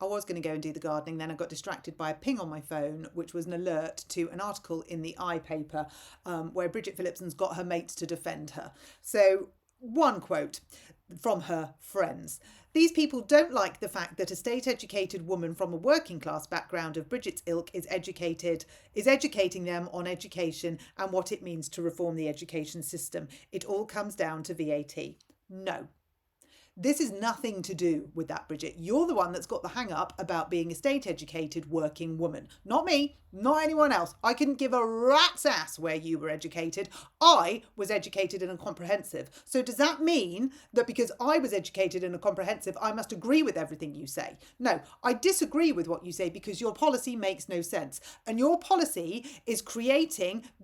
I was going to go and do the gardening, then I got distracted by a ping on my phone, which was an alert to an article in the paper where Bridget Phillipson's got her mates to defend her. So one quote from her friends. These people don't like the fact that a state-educated woman from a working class background of Bridget's ilk is educating them on education and what it means to reform the education system. It all comes down to VAT. No. This is nothing to do with that, Bridget. You're the one that's got the hang up about being a state-educated working woman. Not me, not anyone else. I couldn't give a rat's ass where you were educated. I was educated in a comprehensive. So does that mean that because I was educated in a comprehensive, I must agree with everything you say? No, I disagree with what you say because your policy makes no sense. And your policy is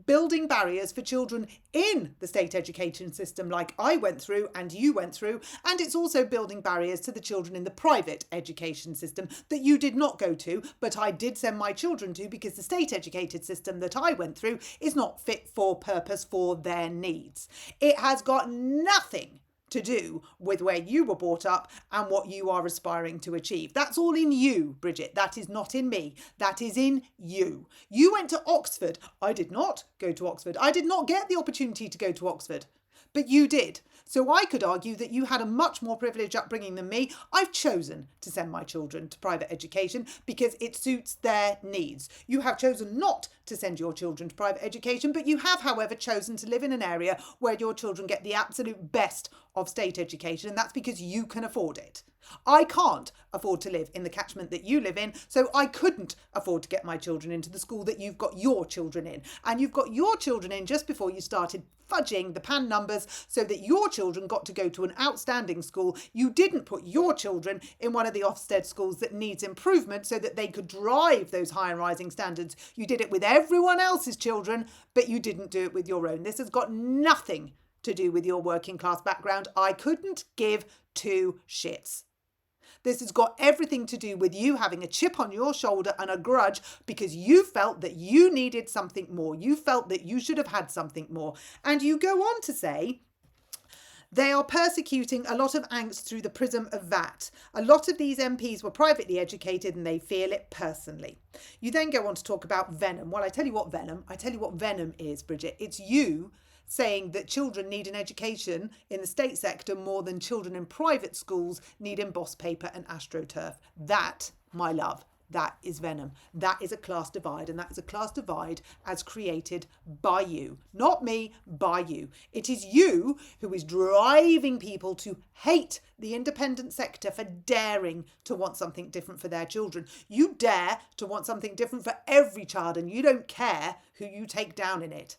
building barriers for children in the state education system like I went through and you went through, and it's also building barriers to the children in the private education system that you did not go to, but I did send my children to because the state educated system that I went through is not fit for purpose for their needs. It has got nothing to do with where you were brought up and what you are aspiring to achieve. That's all in you, Bridget. That is not in me. That is in you. You went to Oxford. I did not go to Oxford. I did not get the opportunity to go to Oxford, but you did. So I could argue that you had a much more privileged upbringing than me. I've chosen to send my children to private education because it suits their needs. You have chosen not to send your children to private education, but you have, however, chosen to live in an area where your children get the absolute best of state education, and that's because you can afford it. I can't afford to live in the catchment that you live in, so I couldn't afford to get my children into the school that you've got your children in. And you've got your children in just before you started fudging the PAN numbers so that your children got to go to an outstanding school. You didn't put your children in one of the Ofsted schools that needs improvement so that they could drive those high and rising standards. You did it with everyone else's children, but you didn't do it with your own. This has got nothing to do with your working class background. I couldn't give two shits. This has got everything to do with you having a chip on your shoulder and a grudge because you felt that you needed something more. You felt that you should have had something more. And you go on to say, they are persecuting a lot of angst through the prism of VAT. A lot of these MPs were privately educated and they feel it personally. You then go on to talk about venom. Well, I tell you what venom is, Bridget. It's you saying that children need an education in the state sector more than children in private schools need embossed paper and AstroTurf. That, my love, that is venom. That is a class divide, and that is a class divide as created by you. Not me, by you. It is you who is driving people to hate the independent sector for daring to want something different for their children. You dare to want something different for every child, and you don't care who you take down in it.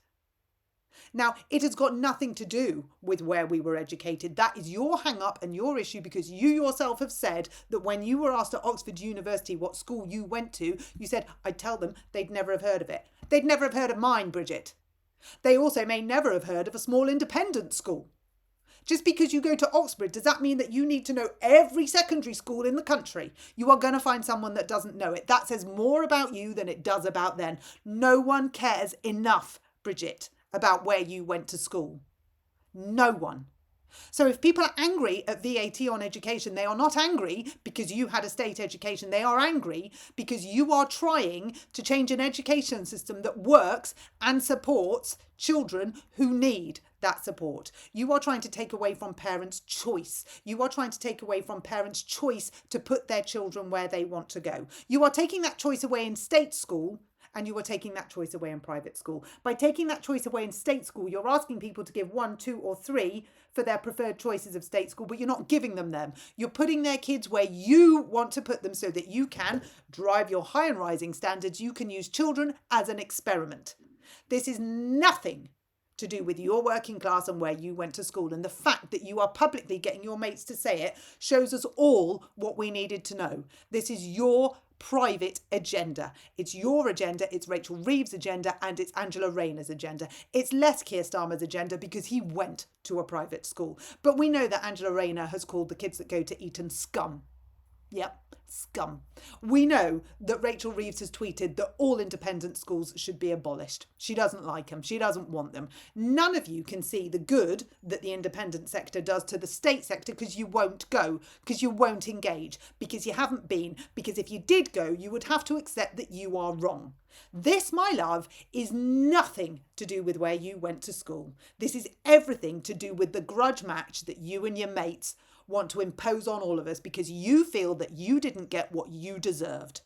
Now, it has got nothing to do with where we were educated. That is your hang-up and your issue because you yourself have said that when you were asked at Oxford University what school you went to, you said, I'd tell them they'd never have heard of it. They'd never have heard of mine, Bridget. They also may never have heard of a small independent school. Just because you go to Oxford, does that mean that you need to know every secondary school in the country? You are going to find someone that doesn't know it. That says more about you than it does about them. No one cares enough, Bridget, about where you went to school. No one. So if people are angry at VAT on education, they are not angry because you had a state education. They are angry because you are trying to change an education system that works and supports children who need that support. You are trying to take away from parents' choice. You are trying to take away from parents' choice to put their children where they want to go. You are taking that choice away in state school, and you are taking that choice away in private school. By taking that choice away in state school, you're asking people to give 1, 2, or 3 for their preferred choices of state school, but you're not giving them. You're putting their kids where you want to put them so that you can drive your high and rising standards. You can use children as an experiment. This is nothing to do with your working class and where you went to school. And the fact that you are publicly getting your mates to say it shows us all what we needed to know. This is your private agenda. It's your agenda, it's Rachel Reeves' agenda, and it's Angela Rayner's agenda. It's less Keir Starmer's agenda because he went to a private school. But we know that Angela Rayner has called the kids that go to Eton scum. Yep, scum. We know that Rachel Reeves has tweeted that all independent schools should be abolished. She doesn't like them. She doesn't want them. None of you can see the good that the independent sector does to the state sector because you won't go, because you won't engage, because you haven't been, because if you did go, you would have to accept that you are wrong. This, my love, is nothing to do with where you went to school. This is everything to do with the grudge match that you and your mates want to impose on all of us because you feel that you didn't get what you deserved.